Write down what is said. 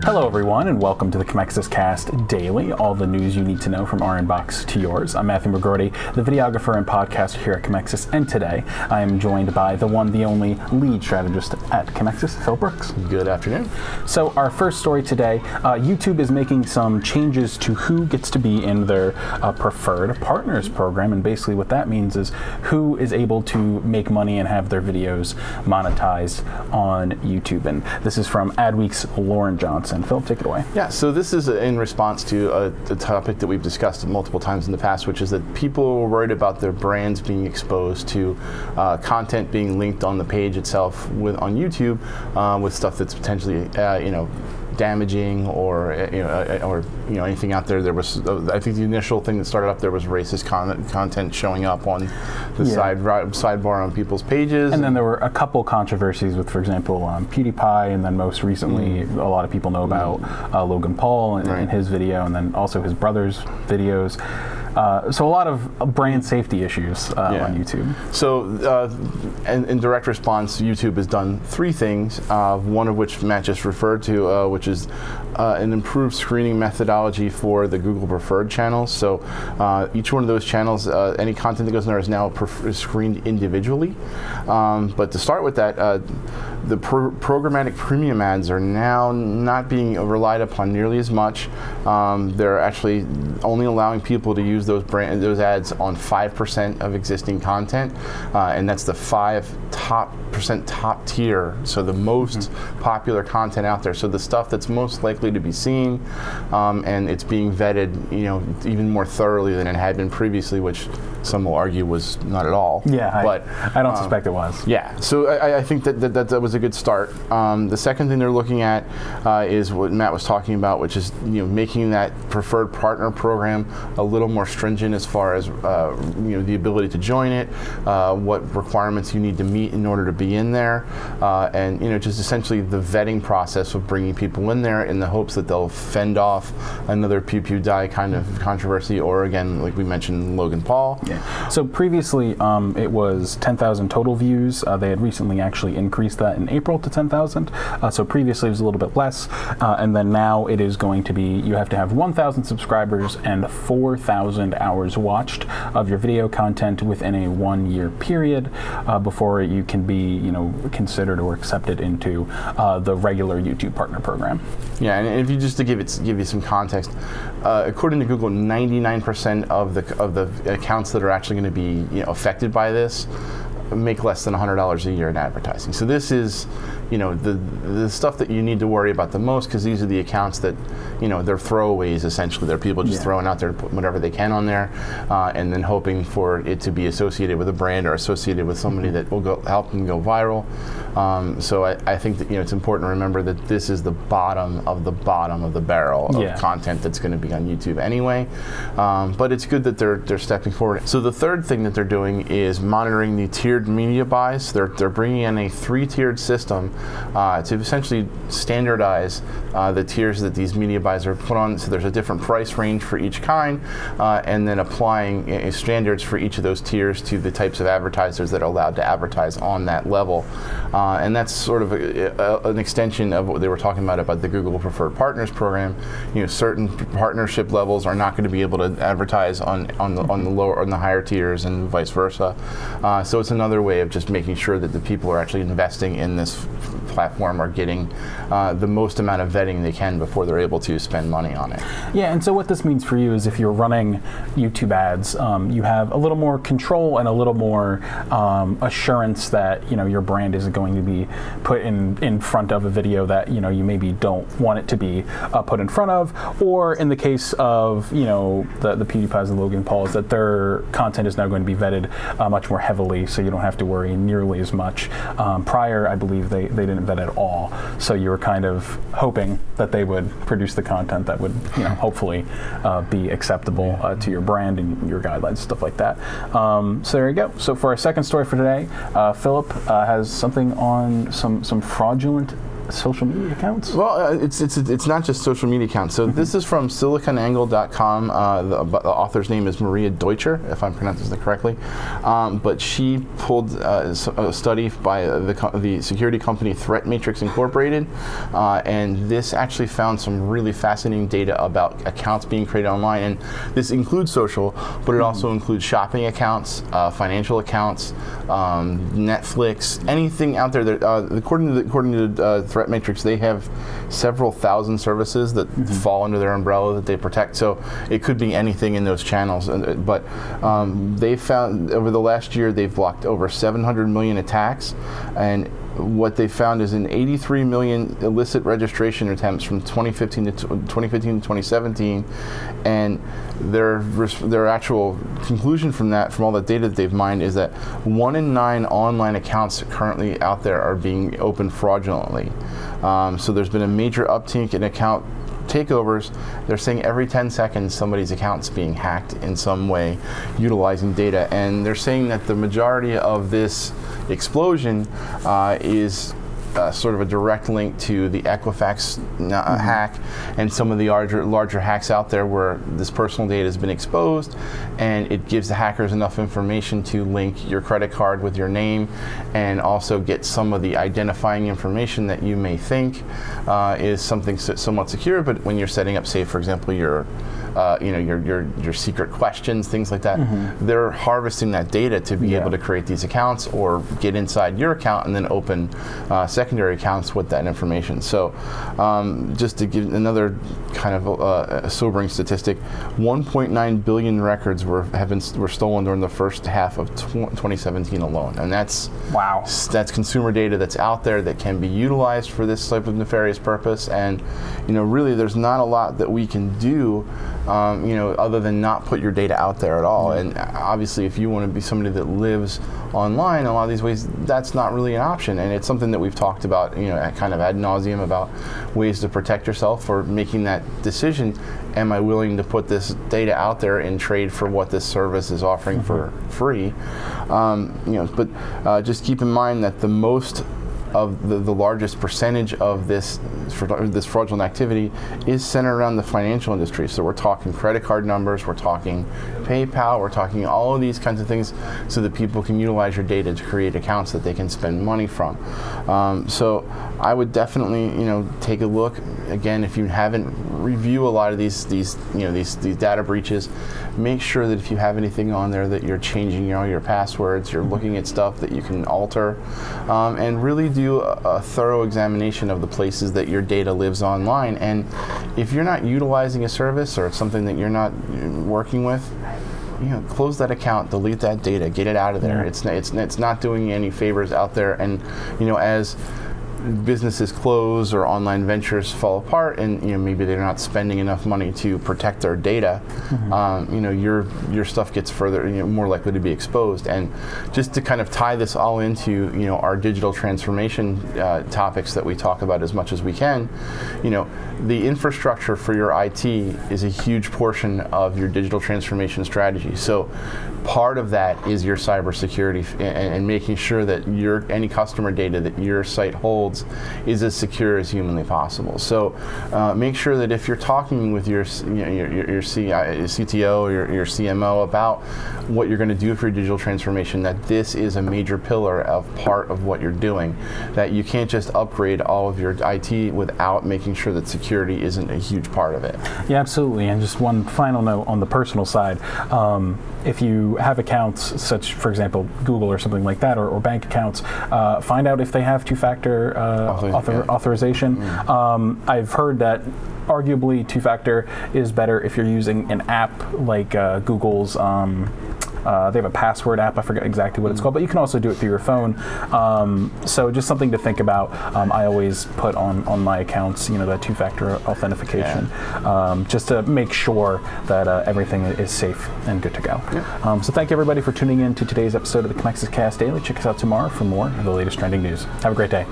Hello everyone, and welcome to the Commexis Cast Daily, all the news you need to know from our inbox to yours. I'm Matthew McGrody, the videographer and podcaster here at Commexis, and today I am joined by the one, the only lead strategist at Commexis, Phil Brooks. Good afternoon. So our first story today, YouTube is making some changes to who gets to be in their preferred partners program, and basically what that means is who is able to make money and have their videos monetized on YouTube. And this is from AdWeek's Lauren Johnson. Phil, take it away. Yeah, so this is in response to a topic that we've discussed multiple times in the past, which is that people were worried about their brands being exposed to content being linked on the page itself on YouTube with stuff that's potentially, damaging or anything out there. There was, I think, the initial thing that started up there was racist content showing up on the sidebar on people's pages. And then there were a couple controversies with, for example, PewDiePie, and then most recently, a lot of people know about Logan Paul and his video, and then also his brother's videos. So a lot of brand safety issues on YouTube. So in direct response, YouTube has done three things, one of which Matt just referred to, which is an improved screening methodology for the Google preferred channels. So each one of those channels, any content that goes in there is now screened individually. But to start with that, the programmatic premium ads are now not being relied upon nearly as much. They're actually only allowing people to use those ads on 5% of existing content, and that's the 5% top tier, so the most popular content out there. So the stuff that's most likely to be seen, and it's being vetted, even more thoroughly than it had been previously, which some will argue was not at all. Yeah, but I don't suspect it was. Yeah, so I think that was a good start. The second thing they're looking at is what Matt was talking about, which is making that preferred partner program a little more stringent as far as the ability to join it, what requirements you need to meet in order to be in there, and just essentially the vetting process of bringing people in there in the hopes that they'll fend off another PewDiePie kind of controversy, or again, like we mentioned, Logan Paul. Yeah. So previously it was 10,000 total views. They had recently actually increased that in April to 10,000. So previously it was a little bit less, and then now it is going to be, you have to have 1,000 subscribers and 4,000 hours watched of your video content within a 1-year period before you can be, considered or accepted into the regular YouTube partner program. Yeah, and if you just to give you some context, according to Google, 99% of the accounts that are actually going to be affected by this make less than $100 a year in advertising. So this is, the stuff that you need to worry about the most, because these are the accounts that, they're throwaways essentially. They're people just throwing out there whatever they can on there, and then hoping for it to be associated with a brand or associated with somebody that will help them go viral. So I think that it's important to remember that this is the bottom of the barrel of content that's going to be on YouTube anyway. But it's good that they're stepping forward. So the third thing that they're doing is monitoring the tiered media buys. They're bringing in a 3-tiered system to essentially standardize the tiers that these media buys are put on. So there's a different price range for each kind, and then applying standards for each of those tiers to the types of advertisers that are allowed to advertise on that level. And that's sort of an extension of what they were talking about the Google Preferred Partners program. Certain partnership levels are not going to be able to advertise on the higher tiers, and vice versa. So it's another way of just making sure that the people who are actually investing in this platform are getting the most amount of vetting they can before they're able to spend money on it. Yeah, and so what this means for you is if you're running YouTube ads, you have a little more control and a little more assurance that your brand isn't going to be put in front of a video that you maybe don't want it to be put in front of, or in the case of the PewDiePies and Logan Pauls, that their content is now going to be vetted much more heavily, so you don't have to worry nearly as much. Prior, I believe they didn't vet at all, so you were kind of hoping that they would produce the content that would hopefully be acceptable to your brand and your guidelines, stuff like that. So there you go. So for our second story for today, Philip has something on some fraudulent social media accounts? Well, it's not just social media accounts. So this is from siliconangle.com. The author's name is Maria Deutscher, if I'm pronouncing this correctly. But she pulled a study by the security company Threat Matrix Incorporated, and this actually found some really fascinating data about accounts being created online. And this includes social, but it also includes shopping accounts, financial accounts, Netflix, anything out there. According to Threat Matrix, they have several thousand services that fall under their umbrella that they protect. So it could be anything in those channels. But they found over the last year they've blocked over 700 million attacks, and what they found is in 83 million illicit registration attempts from 2015 to 2017, and their actual conclusion from that, from all the data that they've mined, is that 1 in 9 online accounts currently out there are being opened fraudulently. So there's been a major uptick in account takeovers. They're saying every 10 seconds somebody's account's being hacked in some way utilizing data, and they're saying that the majority of this explosion is sort of a direct link to the Equifax hack and some of the larger hacks out there where this personal data has been exposed, and it gives the hackers enough information to link your credit card with your name and also get some of the identifying information that you may think is something somewhat secure, but when you're setting up, say for example, your secret questions, things like that, they're harvesting that data to be able to create these accounts or get inside your account and then open secondary accounts with that information. So just to give another kind of sobering statistic, 1.9 billion records were stolen during the first half of 2017 alone, and that's consumer data that's out there that can be utilized for this type of nefarious purpose. And really there's not a lot that we can do other than not put your data out there at all. And obviously if you want to be somebody that lives online, a lot of these ways, that's not really an option. And it's something that we've talked about, kind of ad nauseum, about ways to protect yourself, or making that decision. Am I willing to put this data out there and trade for what this service is offering for free? But just keep in mind that the most of the largest percentage of this fraudulent activity is centered around the financial industry. So we're talking credit card numbers, we're talking PayPal, we're talking all of these kinds of things, so that people can utilize your data to create accounts that they can spend money from. So I would definitely take a look again. If you haven't, review a lot of these data breaches. Make sure that if you have anything on there that you're changing your passwords, you're looking at stuff that you can alter, and really do a thorough examination of the places that your data lives online. And if you're not utilizing a service or it's something that you're not working with, close that account, delete that data, get it out of there. It's not doing you any favors out there. And as businesses close or online ventures fall apart, and maybe they're not spending enough money to protect their data, your stuff gets further more likely to be exposed. And just to kind of tie this all into our digital transformation topics that we talk about as much as we can, the infrastructure for your IT is a huge portion of your digital transformation strategy. So part of that is your cybersecurity and making sure that any customer data that your site holds is as secure as humanly possible. So make sure that if you're talking with your CTO or your CMO about what you're going to do for your digital transformation, that this is a major pillar of part of what you're doing, that you can't just upgrade all of your IT without making sure that security isn't a huge part of it. Yeah, absolutely. And just one final note on the personal side. If you have accounts such, for example, Google or something like that, or bank accounts, find out if they have two-factor authorization. I've heard that arguably two-factor is better if you're using an app like Google's. They have a password app. I forget exactly what it's called, but you can also do it through your phone. So just something to think about. I always put on my accounts, that two-factor authentication, just to make sure that everything is safe and good to go. So thank you everybody for tuning in to today's episode of the Commexis Cast Daily. Check us out tomorrow for more of the latest trending news. Have a great day.